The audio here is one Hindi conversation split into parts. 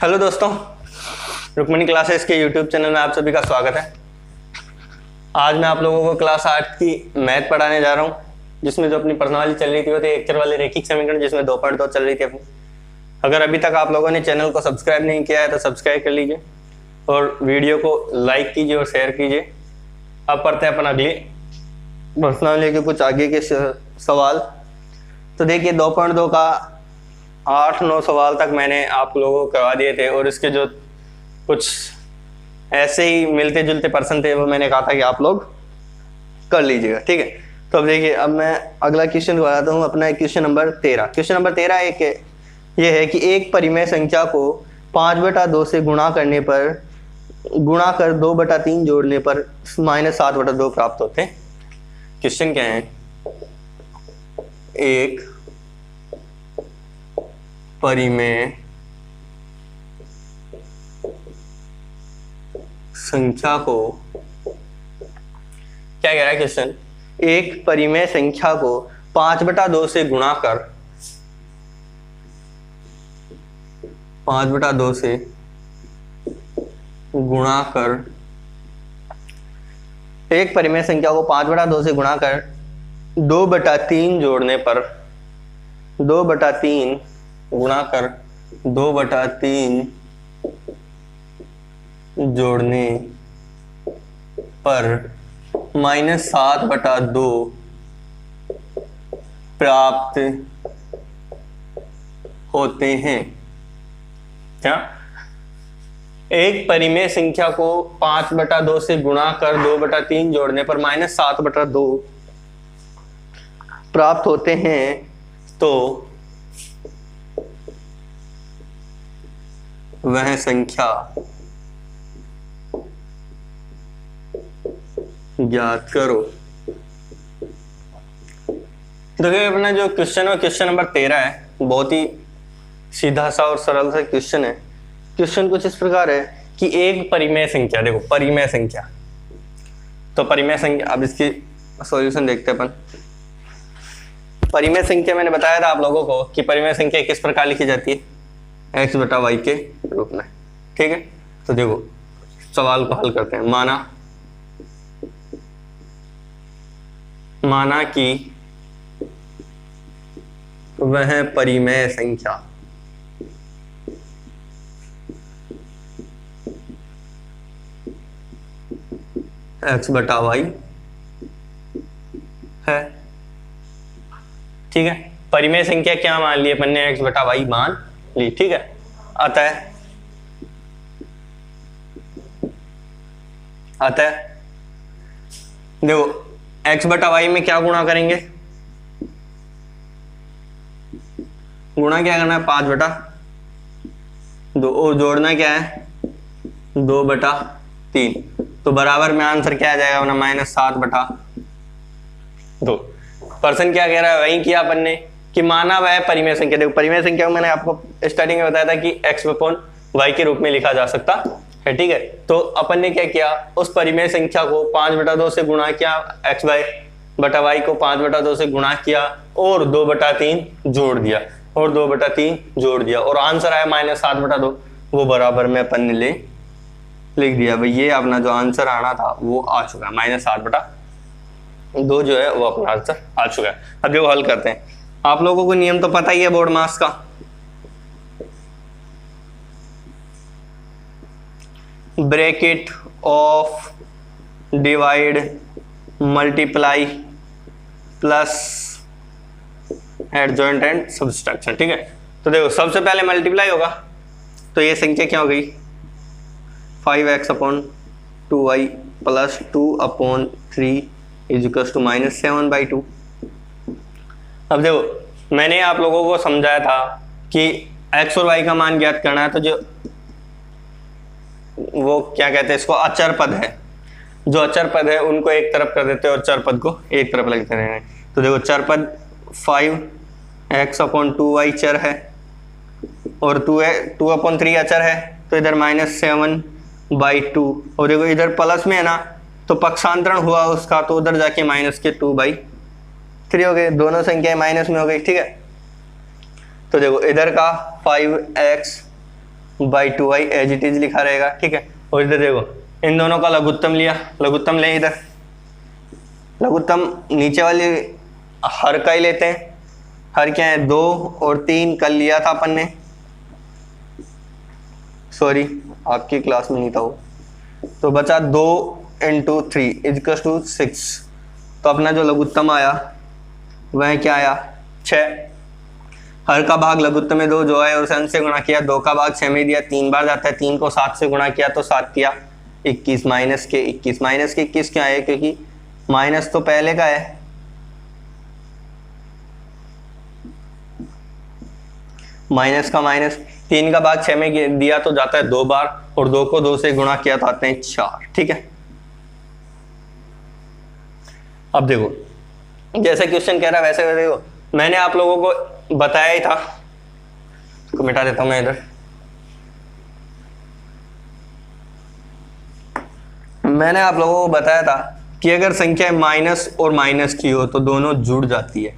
हेलो दोस्तों, रुक्मणी क्लासेस के यूट्यूब चैनल में आप सभी का स्वागत है। आज मैं आप लोगों को क्लास 8 की मैथ पढ़ाने जा रहा हूं, जिसमें जो अपनी प्रश्नावली चल रही थी वो थी एक चर वाले रैखिक समीकरण, जिसमें 2.2 चल रही थी अपनी। अगर अभी तक आप लोगों ने चैनल को सब्सक्राइब नहीं किया है तो सब्सक्राइब कर लीजिए और वीडियो को लाइक कीजिए और शेयर कीजिए। अब पढ़ते हैं अपन अगली प्रश्नावली के कुछ आगे के सवाल। तो देखिए 2.2 का 8-9 सवाल तक मैंने आप लोगों को करवा दिए थे और इसके जो कुछ ऐसे ही मिलते जुलते प्रश्न थे वो मैंने कहा था कि आप लोग कर लीजिएगा, ठीक है। तो अब देखिए, अब मैं अगला क्वेश्चन बताता हूँ अपना। Question number 13। क्वेश्चन नंबर 13 ये है कि एक परिमेय संख्या को 5/2 से गुणा करने पर गुणा कर 2/3 जोड़ने पर -7/2 प्राप्त होते हैं। क्वेश्चन क्या है? एक परिमेय संख्या को, क्या कह रहा है क्वेश्चन? एक परिमेय संख्या को 5/2 से गुणा कर 5/2 से गुणा कर एक परिमेय संख्या को 5/2 से गुणा कर 2/3 जोड़ने पर 2/3 गुणा कर 2/3 जोड़ने पर -7/2 प्राप्त होते हैं। क्या? एक परिमेय संख्या को 5/2 से गुणा कर 2/3 जोड़ने पर -7/2 प्राप्त होते हैं, तो वह संख्या ज्ञात करो। देखिए, अपना जो क्वेश्चन है क्वेश्चन नंबर 13 है, बहुत ही सीधा सा और सरल सा क्वेश्चन है। क्वेश्चन कुछ इस प्रकार है कि एक परिमेय संख्या, देखो परिमेय संख्या, तो परिमेय संख्या, अब इसकी सॉल्यूशन देखते हैं अपन। परिमेय संख्या मैंने बताया था आप लोगों को कि परिमेय संख्या किस प्रकार लिखी जाती है, x/y के रूप में, ठीक है। तो देखो सवाल को हल करते हैं। माना कि वह परिमेय संख्या x/y है, ठीक है। परिमेय संख्या क्या मान ली अपन ने? x/y मान ली, ठीक है। अतः देखो x/y में क्या गुणा करेंगे? गुणा क्या करना है? 5/2 और जोड़ना क्या है? 2/3। तो बराबर में आंसर क्या आ जाएगा अपना? -7/2। पर्सन क्या कह रहा है? वही किया अपन ने कि माना वह परिमेय संख्या। देखो परिमेय संख्या को मैंने आपको स्टार्टिंग में बताया था कि x/y के रूप में लिखा जा सकता है, ठीक है। तो अपन ने क्या किया? उस परिमेय संख्या को 5/2 से गुणा किया, x/y को 5/2 से गुणा किया और 2/3 जोड़ दिया और आंसर आया -7/2। वो बराबर में अपन ने लिख दिया। भाई ये अपना जो आंसर आना था वो आ चुका है, -7/2 जो है वो अपना आंसर आ चुका है। अब देखो हल करते हैं। आप लोगों को नियम तो पता ही है बोर्ड मास का। Bracket of divide multiply plus adjoint and subtraction, ठीक है। तो देखो सबसे पहले मल्टीप्लाई होगा, तो ये संख्या क्या हो गई? 5x/2y plus 2/3 equals to -7/2। अब देखो मैंने आप लोगों को समझाया था कि x और y का मान ज्ञात करना है, तो जो वो क्या कहते हैं इसको, अचर पद है। जो अचर पद है उनको एक तरफ कर देते हैं और चर पद को एक तरफ लिखते हैं। तो देखो चर पद 5x/2y चर है और 2/3 अचर है, तो इधर -7/2। और देखो इधर प्लस में है ना, तो पक्षांतरण हुआ उसका, तो उधर जाके -2/3 हो गए। दोनों संख्याएं माइनस में हो गई, ठीक है। तो देखो इधर का 5x by 2i as it is लिखा रहेगा, ठीक है। और इधर देखो इन दोनों का लघुत्तम लिया, लघुत्तम ले, इधर लघुत्तम नीचे वाले हर का ही लेते हैं। हर क्या है 2 और 3 कल लिया था अपन ने, सॉरी आपकी क्लास में नहीं था वो, तो बचा 2 × 3 इक्वल्स टू 6। तो अपना जो लघुत्तम आया वह क्या आया 6। हर का भाग लघुत्तम में 2 जो है उसे अंश से गुणा किया, 2 का भाग 6 में दिया, 3 बार जाता है, 3 को 7 से गुणा किया तो 7 किया 21 माइनस के 21। माइनस के 21 क्या है, क्योंकि माइनस तो पहले का है, माइनस का माइनस, 3 का भाग 6 में दिया तो जाता है 2 बार, और 2 को 2 से गुणा किया तो आते हैं 4, ठीक है। अब देखो जैसे क्वेश्चन कह रहा है वैसे देखो, मैंने आप लोगों को बताया ही था, इसको मिटा देता हूं मैं इधर। मैंने आप लोगों को बताया था कि अगर संख्या माइनस और माइनस की हो तो दोनों जुड़ जाती है।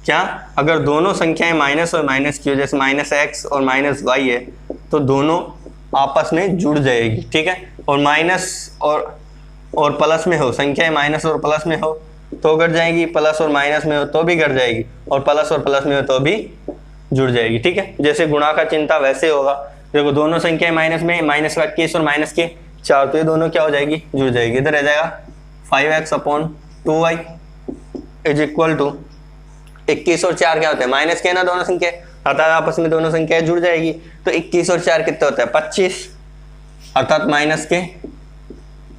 क्या, अगर दोनों संख्याएं माइनस और माइनस की हो, जैसे -x और -y है, तो दोनों आपस में जुड़ जाएगी, ठीक है। और माइनस और प्लस में हो, संख्याएं माइनस और प्लस में हो तो गढ़ जाएगी, प्लस और माइनस में हो तो भी गढ़ जाएगी, और प्लस और प्लस में हो तो भी जुड़ जाएगी, ठीक है। जैसे गुणा का चिन्ह था वैसे होगा। देखो दोनों संख्याएं माइनस में, -21 और -4, तो ये दोनों क्या हो जाएगी, जुड़ जाएगी। इधर रह जाएगा 5x/2y इज इक्वल टू 21 और 4 क्या होते हैं, माइनस के ना दोनों संख्या, अर्थात आपस में दोनों संख्याएं जुड़ जाएगी। तो 21 और 4 कितने होते हैं 25, अर्थात माइनस के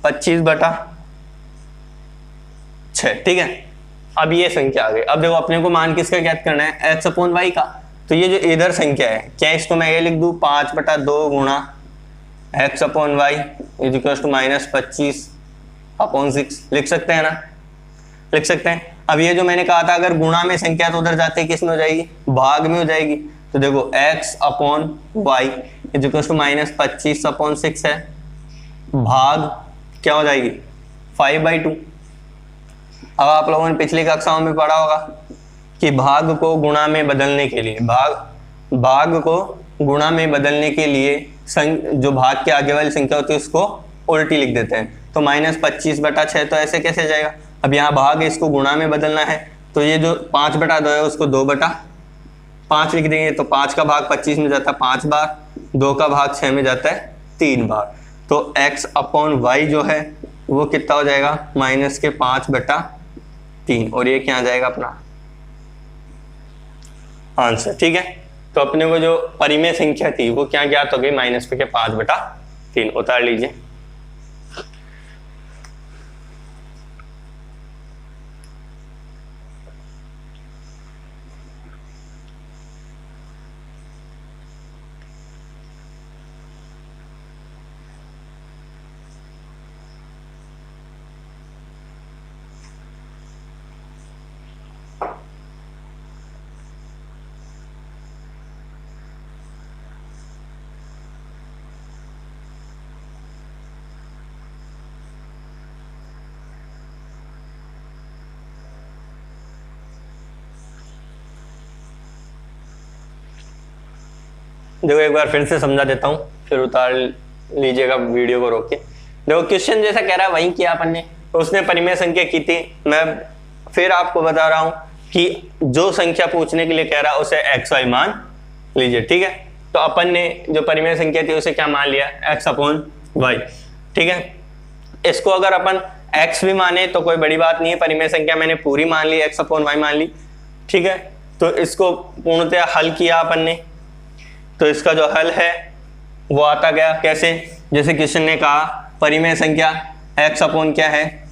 25/6, ठीक है। अब ये संख्या आ गई। अब देखो अपने को मान किसका ज्ञात करना है, x/y का। तो ये जो इधर संख्या है, क्या इसको मैं ये लिख दूं 5/2 गुणा x/y इज इक्वल टू -25/6 लिख सकते हैं ना, लिख सकते हैं। अब ये जो मैंने कहा था अगर गुणा में संख्या तो उधर जाते किस में हो जाएगी, भाग में हो जाएगी। तो देखो x/y इज इक्वल टू -25/6 है, भाग क्या हो जाएगी 5/2। अब आप लोगों ने पिछली कक्षाओं में पढ़ा होगा कि भाग को गुणा में बदलने के लिए, भाग को गुणा में बदलने के लिए जो भाग के आगे वाली संख्या होती है उसको उल्टी लिख देते हैं। तो -25/6 तो ऐसे कैसे जाएगा। अब यहाँ भाग है, इसको गुणा में बदलना है, तो ये जो 5/2 है उसको 2/5 लिख देंगे। तो 5 का भाग 25 में जाता है 5 बार, 2 का भाग 6 में जाता है 3 बार। तो x/y जो है वो कितना हो जाएगा -5/3, और ये क्या आ जाएगा अपना आंसर, ठीक है। तो अपने को जो परिमेय संख्या थी वो क्या ज्ञात हो गई, -5/3। उतार लीजिए। देखो एक बार फिर से समझा देता हूँ, फिर उतार लीजिएगा वीडियो को रोक के। देखो क्वेश्चन जैसा कह रहा है वही किया अपन ने, तो उसने परिमेय संख्या की थी। मैं फिर आपको बता रहा हूँ कि जो संख्या पूछने के लिए कह रहा है उसे xy मान लीजिए, ठीक है। तो अपन ने जो परिमेय संख्या थी उसे क्या मान लिया, x/y, ठीक है। इसको अगर अपन x भी माने तो कोई बड़ी बात नहीं है, परिमेय संख्या मैंने पूरी मान ली, x/y मान ली, ठीक है। तो इसको पूर्णतया हल किया अपन ने, तो इसका जो हल है वो आता गया कैसे, जैसे क्वेश्चन ने कहा परिमेय संख्या x/ क्या है,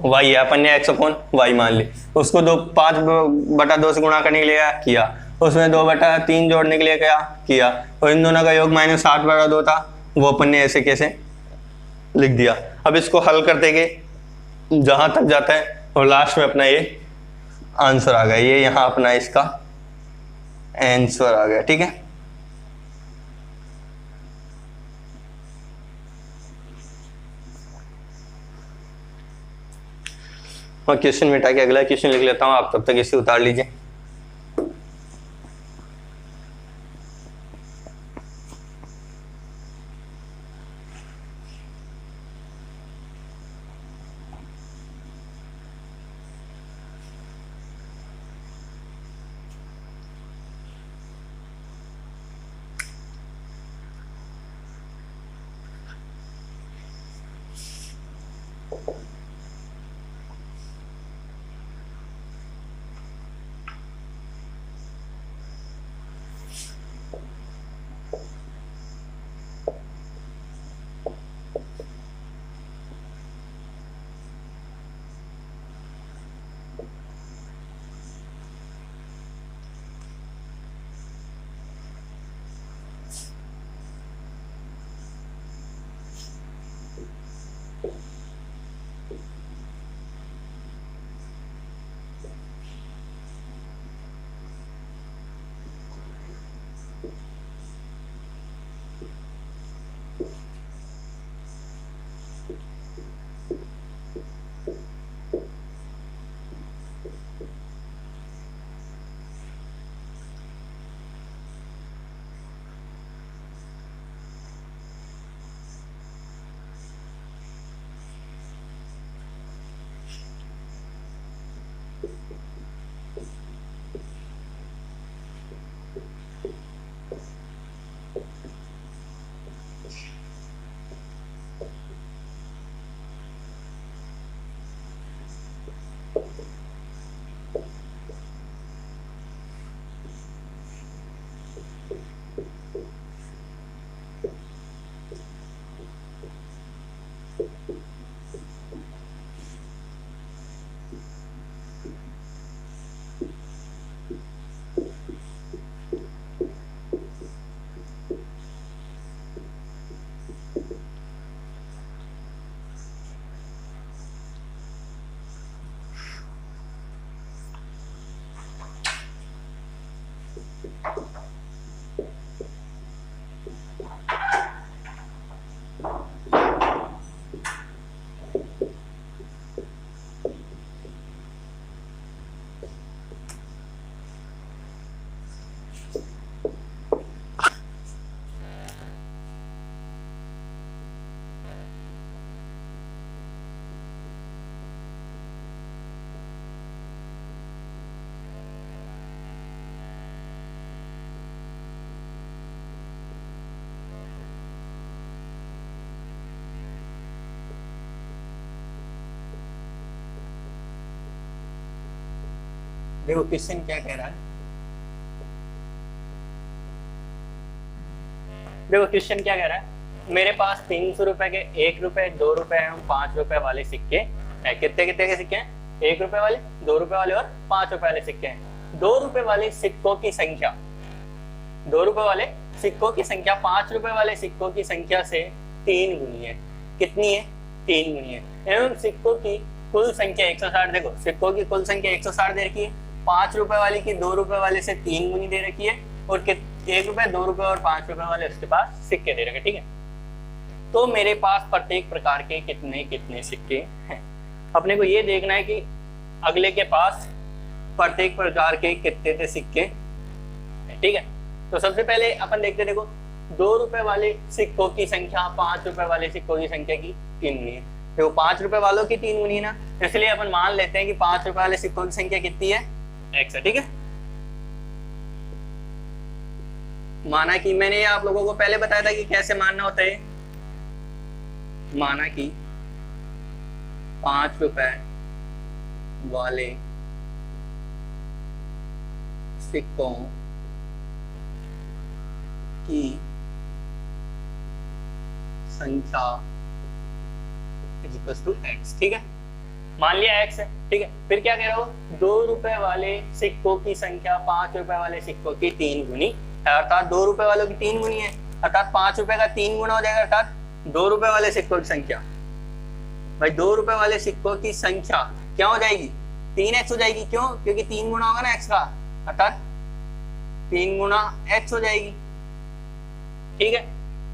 y है, अपन ने x/y मान ली। उसको 5/2 से गुणा करने के लिए किया, उसमें 2/3 जोड़ने के लिए किया, और इन दोनों का योग -8/2 था, वो अपन ने ऐसे कैसे लिख दिया। अब इसको हल करते गए जहां तक जाता है, और लास्ट में अपना ये आंसर आ गया। ये यहाँ अपना इसका आंसर आ गया, ठीक है। मैं क्वेश्चन मिटा के अगला क्वेश्चन लिख लेता हूं, आप तब तक इसे उतार लीजिए। देखो क्वेश्चन क्या कह रहा है, देखो क्वेश्चन क्या कह रहा है, मेरे पास 300 रुपए के 1 रुपए 2 रुपए एवं 5 रुपए वाले सिक्के है। कितने कितने के सिक्के हैं? 1 रुपए वाले, 2 रुपए वाले और 5 रुपए वाले सिक्के हैं। 2 रुपए वाले सिक्कों की संख्या, 2 रुपए वाले सिक्कों की संख्या 5 रुपए वाले सिक्कों की संख्या से 3 गुनी है। कितनी है? 3 गुनी है। एवं सिक्कों की कुल संख्या 160, देखो सिक्कों की कुल संख्या 160 दे रखी है। 5 रुपए वाली की 2 रुपए वाले से 3 गुनी दे रखी है और 1 रुपए 2 रुपए और 5 रुपए वाले उसके पास सिक्के दे रखे। ठीक है, तो मेरे पास प्रत्येक प्रकार के कितने कितने सिक्के हैं। अपने को ये देखना है कि अगले के पास प्रत्येक प्रकार के कितने सिक्के हैं। ठीक है, तो सबसे पहले अपन देखते देखो 2 रुपए वाले सिक्कों की संख्या 5 रुपए वाले सिक्कों की संख्या की 3 गुनी है। देखो 5 रुपए वालों की 3 गुनी है ना, इसलिए अपन मान लेते हैं कि 5 रुपए वाले सिक्कों की संख्या कितनी है? x है। ठीक है, माना कि मैंने आप लोगों को पहले बताया था कि कैसे मानना होता है। माना कि 5 रुपए वाले सिक्कों की संख्या x। ठीक है, मान लिया x है। ठीक है, फिर क्या कह रहा हो? 2 रुपए वाले सिक्कों की संख्या 5 रुपए वाले सिक्कों की 3 गुनी, अर्थात 2 रुपए वालों की 3 गुनी है, अर्थात 5 रुपए का 3 गुना हो जाएगा, अर्थात 2 रुपए वाले सिक्कों की संख्या। भाई 2 रुपए वाले सिक्कों की संख्या क्या हो जाएगी? 3x हो जाएगी। क्यों? क्योंकि 3 गुना होगा ना x का, अर्थात 3 गुना x हो जाएगी। ठीक है,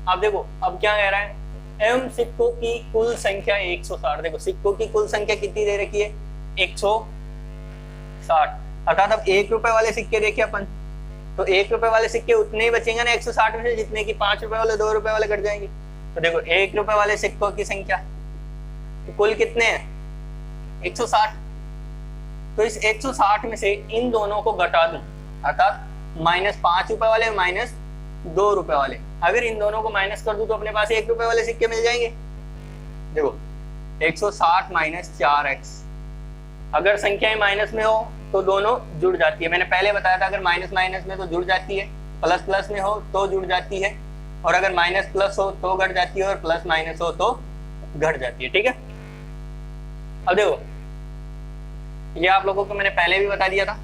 अब देखो अब क्या कह रहा है, एवं सिक्कों की कुल संख्या 160। देखो सिक्कों की कुल संख्या कितनी दे रखी है? 160, अर्थात अब 1 रुपए वाले सिक्के देखिए अपन, तो 1 रुपए वाले सिक्के उतने ही बचेंगे ना 160 में से, जितने की 5 रुपए वाले 2 रुपए वाले कट जाएंगे। तो देखो 1 रुपए वाले सिक्कों की संख्या तो कुल कितने हैं? 160। तो इस 160 में से इन दोनों को घटा दूं, अर्थात -5 रुपए वाले -2 रुपए वाले। अगर इन दोनों को माइनस कर दूं तो अपने पास 1 रुपए वाले सिक्के मिल जाएंगे। देखो 160 - 4x, अगर संख्याएं माइनस में हो तो दोनों जुड़ जाती है। मैंने पहले बताया था अगर माइनस माइनस में तो जुड़ जाती है, प्लस प्लस में हो तो जुड़ जाती है, और अगर माइनस प्लस हो तो घट जाती है, और प्लस माइनस हो तो घट जाती है। ठीक है, अब देखो ये आप लोगों को मैंने पहले भी बता दिया था।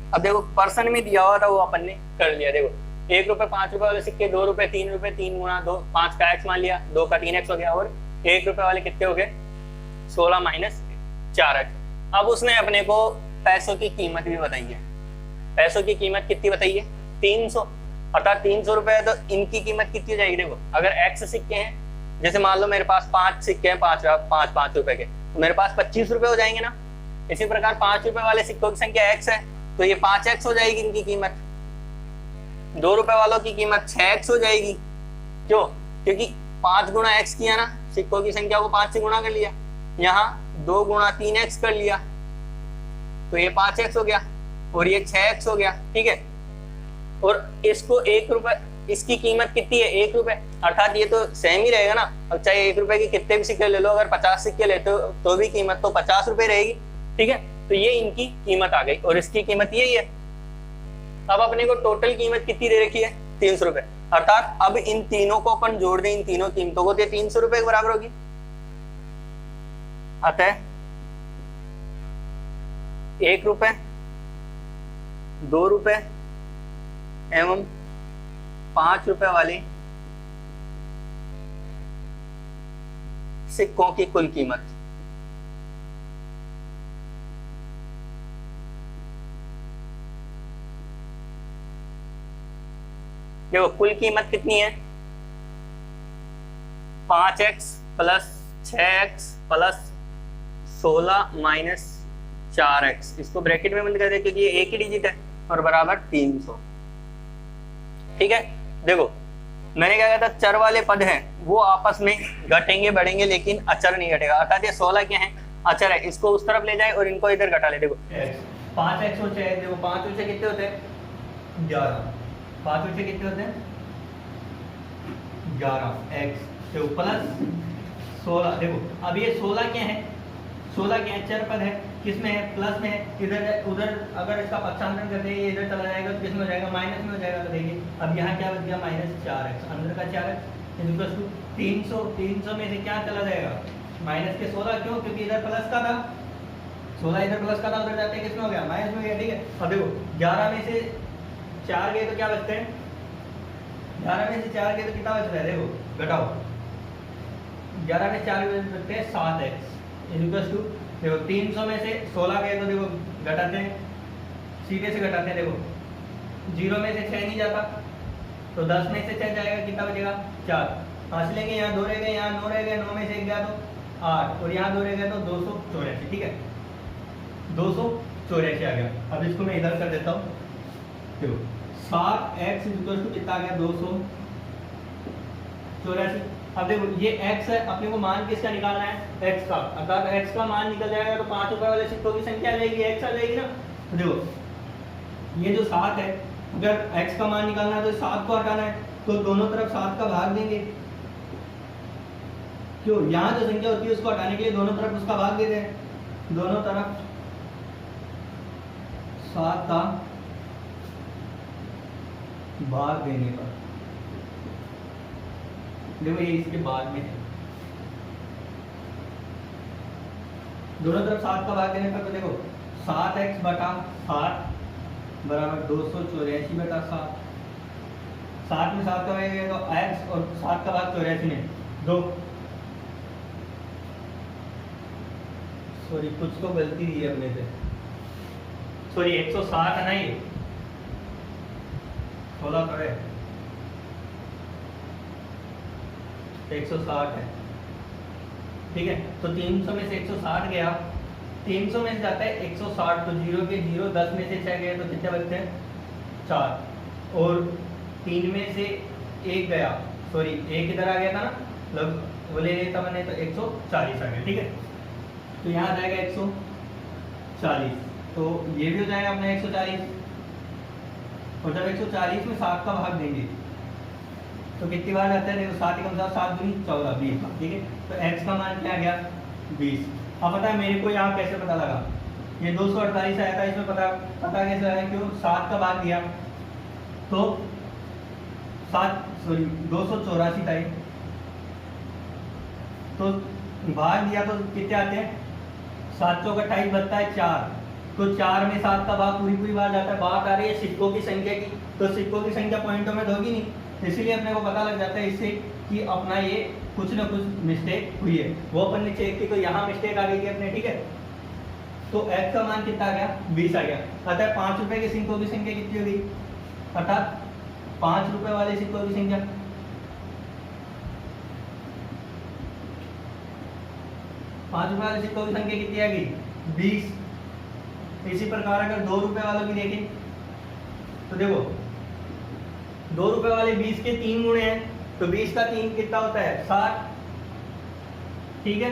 अब देखो पर्सन में दिया हुआ था वो अपन ने कर लिया। देखो 1 रुपए 5 रुपए वाले सिक्के 2 रुपए 3 रुपए 3 गुना 2, 5 का x मान लिया, 2 का 3x हो गया, और 1 रुपए वाले कितने हो गए? 16 - 4x। अब उसने अपने को पैसों की कीमत भी बताई है। पैसों की कीमत कितनी बताई है? 300, अर्थात 300 रुपए है, तो इनकी कीमत कितनी हो जाएगी? देखो अगर x सिक्के हैं, जैसे मान लो मेरे पास 5 सिक्के हैं 5 रुपए के, तो मेरे पास 25 रुपए हो जाएंगे ना। इसी प्रकार 5 रुपए वाले सिक्कों की संख्या x है, तो ये 5x हो जाएगी इनकी कीमत। 2 रुपए वालों की कीमत 6x हो जाएगी। क्यों? क्योंकि 5 गुना x किया ना, सिक्कों की संख्या को 5 से गुणा कर लिया, यहाँ 2 गुना 3x कर लिया, तो ये 5x हो गया और ये 6x हो गया। ठीक है, और इसको 1 रुपए, इसकी कीमत कितनी है? 1 रुपए, अर्थात ये तो सेम ही रहेगा ना। अब चाहे 1 रुपए के कितने भी सिक्के ले लो, अगर 50 सिक्के लेते हो तो भी कीमत तो 50 रुपए रहेगी। ठीक है, तो ये इनकी कीमत आ गई और इसकी कीमत यही है। अब अपने को टोटल कीमत कितनी दे रखी है? 300 रुपए, अर्थात अब इन तीनों को अपन जोड़ दें, इन तीनों कीमतों को, तो 300 रुपए के बराबर होगी। अतः 1 रुपए 2 रुपए एवं 5 रुपए वाले सिक्कों की कुल कीमत देखो कुल कीमत कितनी है? 5x + 6x + 16 - 4x, इसको ब्रैकेट में बंद कर दे क्योंकि ये एक ही डिजिट है, और बराबर 300। ठीक है, देखो मैंने क्या कहा था, चर वाले पद हैं वो आपस में घटेंगे बढ़ेंगे, लेकिन अचर नहीं घटेगा। अर्थात ये 16 क्या है? अचर है, इसको उस तरफ ले जाए और इनको इधर घटा ले। देखो 5x और 6x, देखो 5 में से कितने होते हैं? 11, 5 में से कितने होते हैं? 11x, तो प्लस 16। देखो अब ये 16 क्या है? 16 क्या है? चर पद है, किस में है, प्लस में है, इधर उधर अगर इसका पक्षांतरण करते हैं ये इधर चला जाएगा तो किस में हो जाएगा, माइनस में हो जाएगा। तो देखिए अब यहाँ क्या बच गया, -4x अंदर का 4x इक्वल टू 300 में से क्या चला जाएगा, माइनस के 16। क्यों, क्योंकि इधर प्लस का था, 16 इधर प्लस का था, उधर जाते किस में हो गया, माइनस में हो गया। ठीक है, अब देखो 11 में से 4 गए तो क्या बचते हैं, 11 में से 4 गए तो कितना बच रहा है, देखो घटाओ, 11 में 4 बचते हैं 7x इक्वल टू, देखो 300 में से 16 गए तो देखो घटाते हैं, सीधे से घटाते हैं, देखो 0 में से 6 नहीं जाता तो 10 में से 6 जाएगा, कितना बचेगा 4, 5 लेंगे, यहाँ 2 रह गए, यहाँ 9 रह गए, 9 में से 1 गया तो 8 और यहाँ 2 रह गए तो 284। ठीक है, 284 आ गया। अब इसको मैं इधर कर देता हूँ, देखो 7x इक्वल टू कितना आ गया, 284। अब देखो ये x है, अपने को मान किसका निकालना है, x का। अगर x का मान निकल जाएगा तो 5 रुपए वाले सिक्कों की संख्या आ जाएगी, x आ जाएगी ना। तो देखो ये जो 7 है, अगर x का मान निकालना है तो 7 को हटाना है, तो दोनों तरफ 7 का भाग देंगे। क्यों, यहाँ जो संख्या होती है उसको हटाने के लिए दोनों तरफ उसका भाग देते हैं, दोनों तरफ 7 का भाग देने पर, देखो ये इसके बाद में है, दोनों तरफ 7 का भाग देने पर, तो देखो 7x बटा 7 बराबर 284 बटा 7, 7 में 7 का भाग गया तो x और 7 का भाग 84 में 2, सॉरी कुछ तो गलती दी है अपने से, सॉरी 160 है ना, ये 16 तो है, 160 है। ठीक है, तो 300 में से 160 गया, 300 में से जाता है 160, तो 0 के 0, 10 में से 6 गए तो कितने बचते हैं 4, और 3 में से 1 गया, सॉरी 1 इधर आ गया था ना, मतलब वो ले लेता मैंने तो 140 आ गया। ठीक है, तो यहाँ आ जाएगा 140, तो ये भी हो जाएगा अपना 140, और जब 140 में 7 का भाग देंगे तो कितनी बार जाता है, देखो 7 कम 7 दूनी 14, 20। ठीक है, तो x का मान क्या आ गया 20। अब पता है मेरे को यहाँ कैसे पता लगा, ये 248 आया था, इसमें पता कैसे आया, क्यों 7 का भाग दिया तो 284 था, तो भाग दिया तो कितने आते हैं, 7 चौक 28 बचता है 4, तो 4 में 7 का भाग पूरी बार जाता है, बात आ रही है सिक्कों की संख्या की, तो सिक्कों की संख्या पॉइंटों में तो होगी नहीं, इसीलिए अपने को पता लग जाता है इससे कि अपना ये कुछ ना कुछ मिस्टेक हुई है, वो अपन ने चेक की तो यहाँ मिस्टेक आ गई है अपने। ठीक है, तो x का मान कितना आ गया 20 आ गया, अतः 5 रुपए के सिक्कों की संख्या कितनी होगी, अर्थात 5 रुपए वाले सिक्कों की संख्या, 5 रुपए वाले सिक्कों की संख्या कितनी आ गई 20। इसी प्रकार अगर 2 रुपए वालों की देखें तो देखो 2 रुपए वाले 20 के 3 गुणे हैं, तो 20 का 3 कितना होता है 60। ठीक है,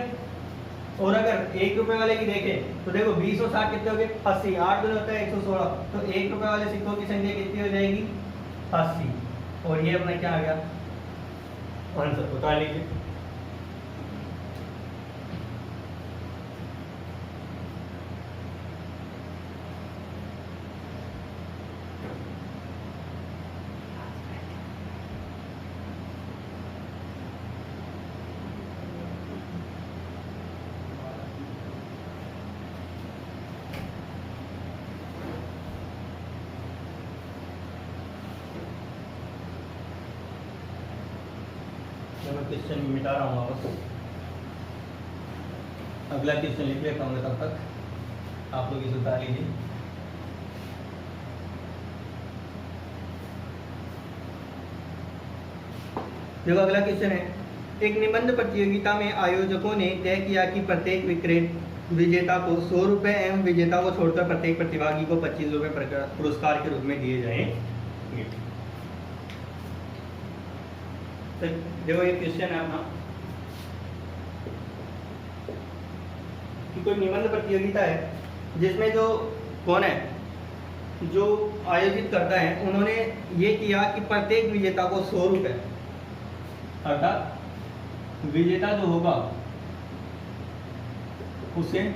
और अगर 1 रुपए वाले की देखें तो देखो 20 और 60 कितने हो गए 80, 8 गुणे होता है 116, तो 1 रुपए वाले सिक्कों की संख्या कितनी हो जाएगी 80, और ये अपना क्या आ गया आंसर, बता लीजिए। मैं क्वेश्चन मिटा रहा हूँ वापस, अगला क्वेश्चन लिख लेता हूँ, तब तक आप लोग इसे उतार लीजिए। देखो अगला क्वेश्चन है, एक निबंध प्रतियोगिता में आयोजकों ने तय किया कि प्रत्येक विजेता को 100 रुपये एवं विजेता को छोड़कर प्रत्येक प्रतिभागी को 25 रुपये पुरस्कार के रूप में दिए जाएंगे। तो देखो ये क्वेश्चन है अपना कि कोई निबंध प्रतियोगिता है जिसमें जो कौन है जो आयोजित करता है, उन्होंने ये किया कि प्रत्येक विजेता को 100 रुपये, अर्थात विजेता जो होगा उसे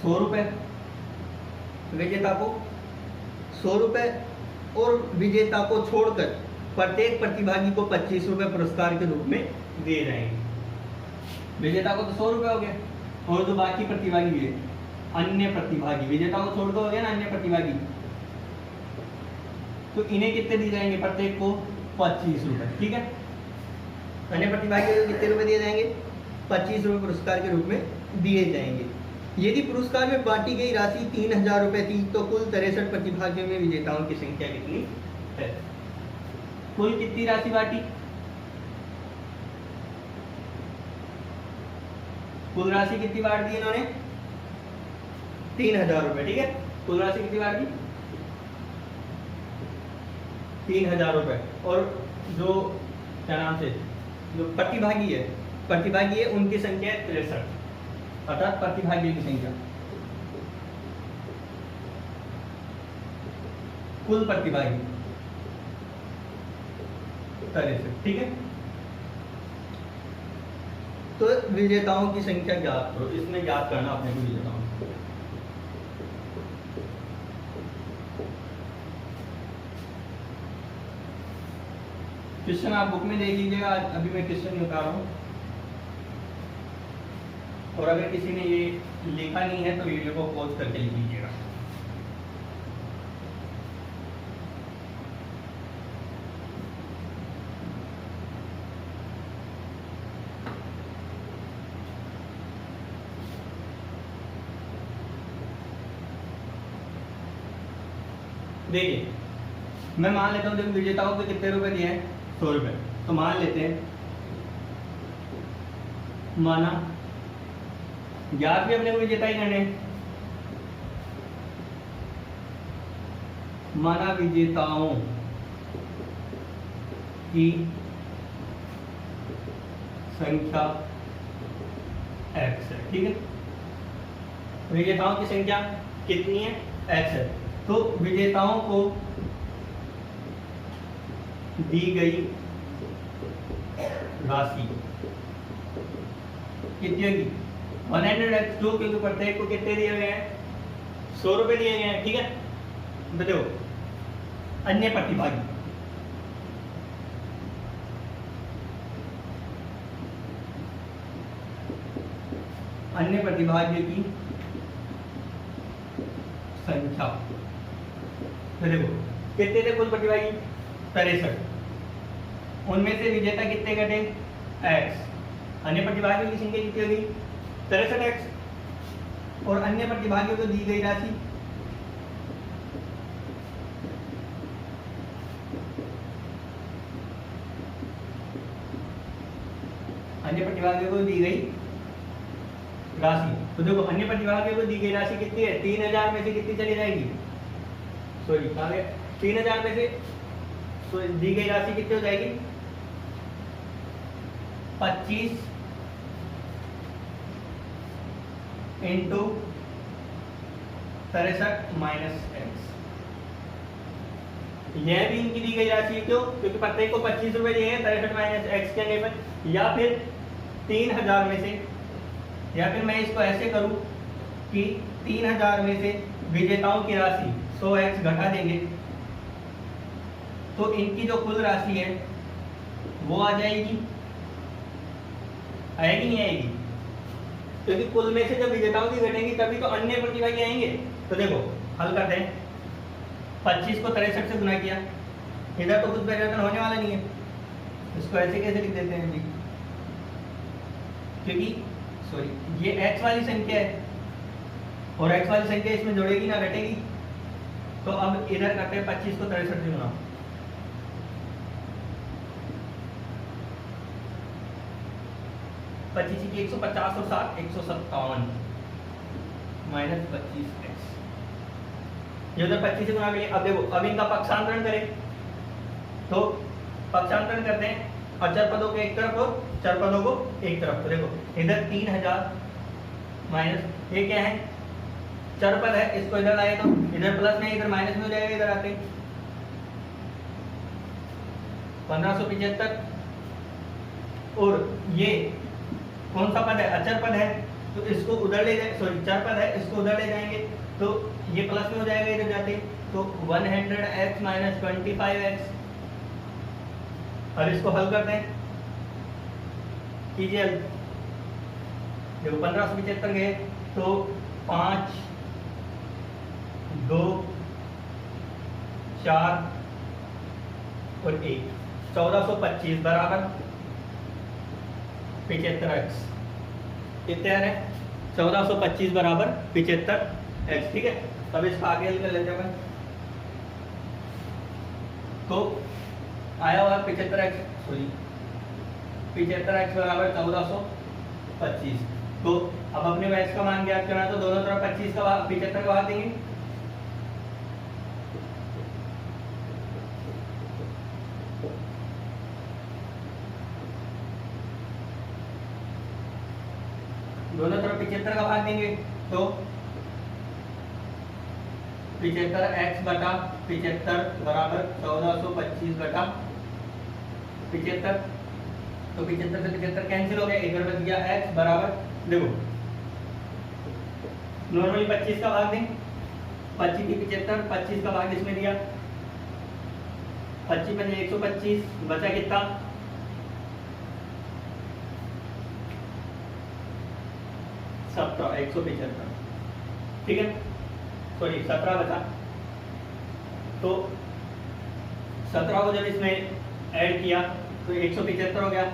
₹100 विजेता को 100 रुपये और विजेता को छोड़कर प्रत्येक प्रतिभागी को ₹25 पुरस्कार के रूप में दिए जाएंगे। विजेता को तो 100 रुपये हो गए और जो बाकी प्रतिभागी है अन्य प्रतिभागी, विजेता को छोड़कर हो गया ना अन्य प्रतिभागी, तो इन्हें कितने दिए जाएंगे? प्रत्येक को ₹25। ठीक है, अन्य प्रतिभागी को कितने रुपए दिए जाएंगे? ₹25 पुरस्कार के रूप में दिए जाएंगे। यदि पुरस्कार में बांटी गई राशि 3000 रुपये थी तो कुल 63 प्रतिभागियों में विजेताओं की संख्या कितनी है? कुल कितनी राशि बांटी? कुल राशि कितनी बांट दी इन्होंने? 3000 रुपये। ठीक है, कुल राशि कितनी बांट दी? 3000 रुपये। और जो क्या नाम से जो प्रतिभागी है उनकी संख्या है 63, अर्थात प्रतिभागियों की संख्या, कुल प्रतिभागी 63। ठीक है, तो विजेताओं की संख्या ज्ञात करो, इसमें ज्ञात करना अपने को विजेताओं। क्वेश्चन आप बुक में देख लीजिएगा, अभी मैं क्वेश्चन नहीं बता रहा हूँ, और अगर किसी ने ये लिखा नहीं है तो वीडियो को पॉज करके लिख लीजिएगा। देखिए, मैं मान लेता हूँ, जब विजेताओं को कितने रुपए दिए हैं? 100 रुपये। तो मान लेते हैं, माना ज्ञात भी अपने को विजेता ही करने, माना विजेताओं की संख्या x है। ठीक है, विजेताओं की संख्या कितनी है? x है। तो विजेताओं को दी गई राशि कितनी होगी? 100x2, क्योंकि प्रत्येक को कितने दिए गए हैं? 100 रुपए दिए गए हैं। ठीक है, बताओ अन्य प्रतिभागी, अन्य प्रतिभागियों की संख्या, तो देखो कितने थे कुल प्रतिभागी? 63। उनमें से विजेता कितने घटे? x। अन्य प्रतिभागियों की संख्या कितनी होगी? 63x। और अन्य प्रतिभागियों को दी गई राशि तो देखो अन्य प्रतिभागियों को दी गई राशि कितनी है? 3000 में से कितनी चली जाएगी? सॉरी, 3000 में से दी गई राशि कितनी हो जाएगी? 25 इंटू 63 माइनस x। यह भी इनकी दी गई राशि, क्यों? क्योंकि प्रत्येक को 25 रुपए दिए हैं 63 माइनस x के नेबर, या फिर 3000 में से, या फिर मैं इसको ऐसे करूं कि 3000 में से विजेताओं की राशि 100x घटा देंगे तो इनकी जो कुल राशि है वो आ जाएगी, आएगी नहीं आएगी? क्योंकि कुल में से जब विजेताओं की घटेंगी तभी तो अन्य प्रतिभागी आएंगे। तो देखो हल करते हैं, 25 को 63 से गुना किया, इधर तो कुछ परिवर्तन होने वाला नहीं है, इसको ऐसे कैसे लिख देते हैं जी? क्योंकि सॉरी ये x वाली संख्या है और x वाली संख्या इसमें जोड़ेगी ना घटेगी। तो अब इधर करते हैं 25 को 63 से गुना, 25 की 150 और 7 157 माइनस 25x, ये उधर 25 से गुना के लिए। अब देखो अब इनका पक्षांतरण करें, तो पक्षांतरण करते हैं अचर पदों को एक तरफ और चर पदों को एक तरफ। तो देखो इधर 3000 माइनस ये क्या है? चर पद है, इसको इधर लाए तो इधर प्लस में इधर माइनस में हो जाएगा, इधर आते 1575। और ये कौन सा पद है? अचर पद है, तो इसको उधर ले जाए, सॉरी चर पद है, इसको उधर ले जाएंगे तो ये प्लस में हो जाएगा इधर जाते, तो 100x माइनस 25x। अब इसको हल करते हैं, कीजिए हल। देखो 1575 गए तो 5 2 4 और 1 1425 बराबर 75x। कितने आ रहे हैं? 1425 बराबर 75x। ठीक है, तब इसका आगे हल कर लेते हैं अपन। तो आया हुआ 75x, सॉरी 75x बराबर 1425। तो अब अपने को x का मान ज्ञात करना है, तो दोनों तरफ 25 का 75 का भाग देंगे। दोनों तरफ 75 का भाग देंगे तो 75x बटा 75 बराबर 1425 बटा 75। तो 75 से 75 कैंसिल हो गया, इधर बच गया x बराबर, देखो नॉर्मली 25 का भाग दें, 25 की 75, 25 का भाग इसमें दिया, 25 पंजे 125, बचा कितना? 175। ठीक है, सॉरी 17 बचा। तो 17 को जब इसमें ऐड किया तो 175 हो गया।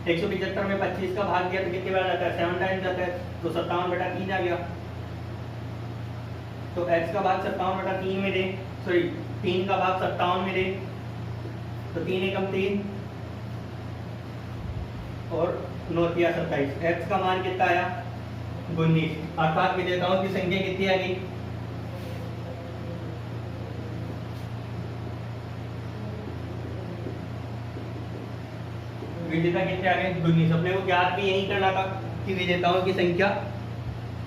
175 में 25 का भाग दिया तो कितनी बार जाता है? 7 टाइम जाता है, तो 57 बटा 3 आ गया। तो x का भाग 57 बटा 3 में दे, सॉरी 3 का भाग 57 में दे, तो 3 एकम 3 और 9 तिया 27। x का मान कितना आया? 19। अर्थात विजेताओं की संख्या कितनी आ गई? विजेता कितने आ गए? 19। अपने को ज्ञात भी यही करना था कि विजेताओं की संख्या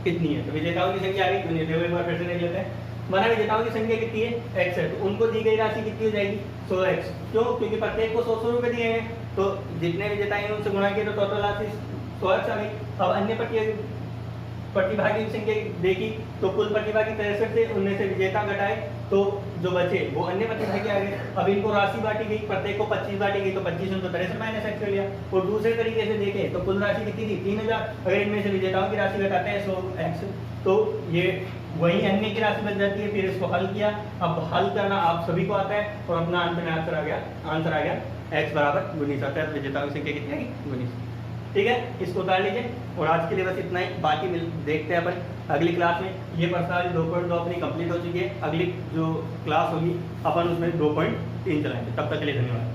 कितनी है। तो विजेताओं की संख्या आ गई 19। देखो एक बार फिर से देख लेते हैं। माना विजेताओं की संख्या कितनी है? x है, तो उनको दी गई राशि कितनी हो जाएगी? 16x। क्यों? क्योंकि प्रत्येक को 100 रुपए दिए हैं, तो जितने विजेता हैं उनसे गुणा किए तो टोटल राशि 100x आ गई। अब अन्य प्रतिभागी की संख्या देखी तो कुल प्रतिभागी 63 थे, उनमें से विजेता घटाए तो जो बचे वो अन्य प्रतिभागी आ गए। अब इनको राशि बांटी गई, प्रत्येक को 25 बांटी गई, तो 25 उनको 63 माइनस एक्स कर लिया। और दूसरे तरीके से देखें तो कुल राशि कितनी थी? 3000। अगर इनमें से विजेताओं की राशि घटाते हैं 100x, तो ये वही अन्य की राशि बच जाती है। फिर इसको हल किया। अब हल करना आप सभी को आता है और अपना अंत में आंसर आ गया x बराबर 19 आता है। तो विजेताओं की संख्या कितनी आई? 19। ठीक है, इसको उतार लीजिए। और आज के लिए बस इतना ही, बाकी देखते हैं अपन अगली क्लास में। ये पर्सनली 2.2 अपनी कंप्लीट हो चुकी है। अगली जो क्लास होगी अपन उसमें 2.3 चलाएंगे। तब तक के लिए धन्यवाद।